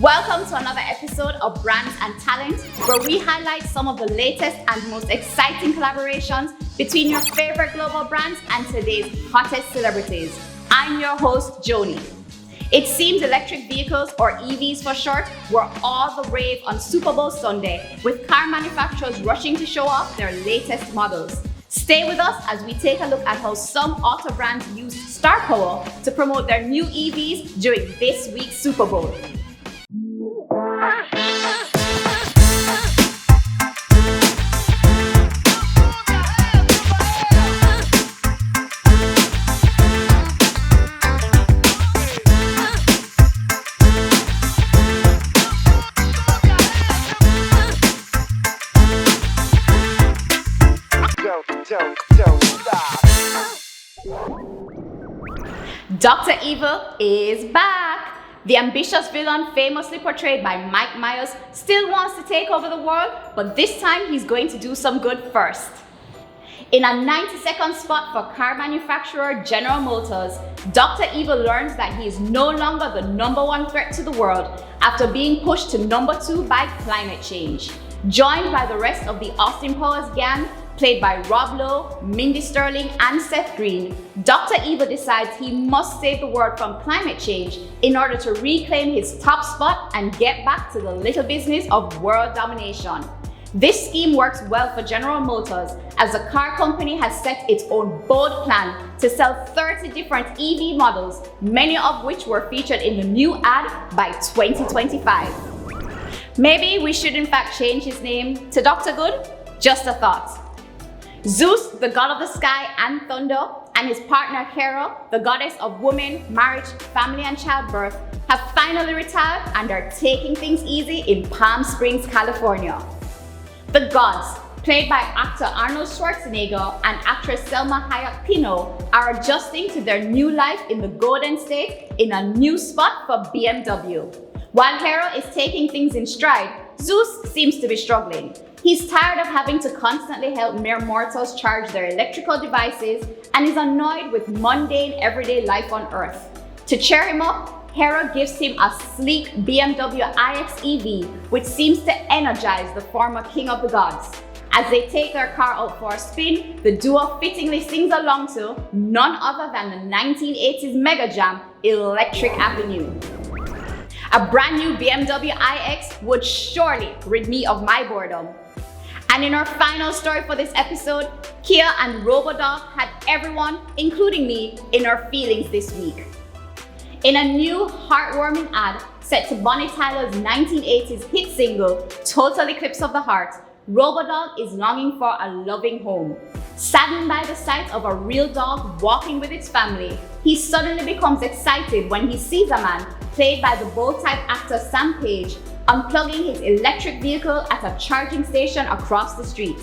Welcome to another episode of Brands and Talent, where we highlight some of the latest and most exciting collaborations between your favorite global brands and today's hottest celebrities. I'm your host, Joni. It seems electric vehicles, or EVs for short, were all the rave on Super Bowl Sunday, with car manufacturers rushing to show off their latest models. Stay with us as we take a look at how some auto brands used star power to promote their new EVs during this week's Super Bowl. Dr. Evil is back! The ambitious villain famously portrayed by Mike Myers still wants to take over the world, but this time he's going to do some good first. In a 90-second spot for car manufacturer General Motors, Dr. Evil learns that he is no longer the number one threat to the world after being pushed to number 2 by climate change. Joined by the rest of the Austin Powers gang, played by Rob Lowe, Mindy Sterling, and Seth Green, Dr. Evil decides he must save the world from climate change in order to reclaim his top spot and get back to the little business of world domination. This scheme works well for General Motors, as the car company has set its own bold plan to sell 30 different EV models, many of which were featured in the new ad by 2025. Maybe we should in fact change his name to Dr. Good? Just a thought. Zeus, the god of the sky and thunder, and his partner Hera, the goddess of women, marriage, family, and childbirth, have finally retired and are taking things easy in Palm Springs, California. The gods, played by actor Arnold Schwarzenegger and actress Selma Hayek, are adjusting to their new life in the Golden State in a new spot for BMW. While Hera is taking things in stride, Zeus seems to be struggling. He's tired of having to constantly help mere mortals charge their electrical devices and is annoyed with mundane everyday life on Earth. To cheer him up, Hera gives him a sleek BMW iX EV, which seems to energize the former king of the gods. As they take their car out for a spin, the duo fittingly sings along to none other than the 1980s mega jam, Electric Avenue. A brand new BMW iX would surely rid me of my boredom. And in our final story for this episode, Kia and Robodog had everyone, including me, in our feelings this week. In a new heartwarming ad set to Bonnie Tyler's 1980s hit single, Total Eclipse of the Heart, Robodog is longing for a loving home. Saddened by the sight of a real dog walking with its family, he suddenly becomes excited when he sees a man, played by the bold-type actor Sam Page, unplugging his electric vehicle at a charging station across the street.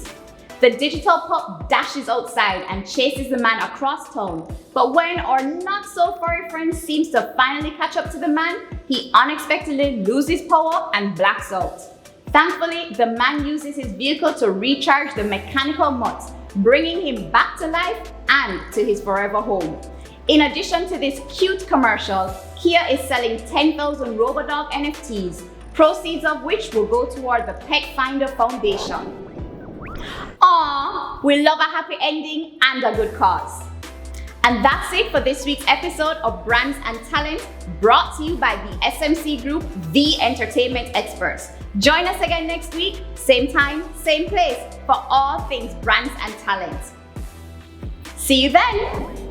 The digital pup dashes outside and chases the man across town, but when our not-so-furry friend seems to finally catch up to the man, he unexpectedly loses power and blacks out. Thankfully, the man uses his vehicle to recharge the mechanical mutt, bringing him back to life and to his forever home. In addition to this cute commercial, Kia is selling 10,000 Robodog NFTs, proceeds of which will go toward the Pet Finder Foundation. Aww, we love a happy ending and a good cause. And that's it for this week's episode of Brands and Talent, brought to you by the SMC Group, the entertainment experts. Join us again next week, same time, same place, for all things brands and talent. See you then!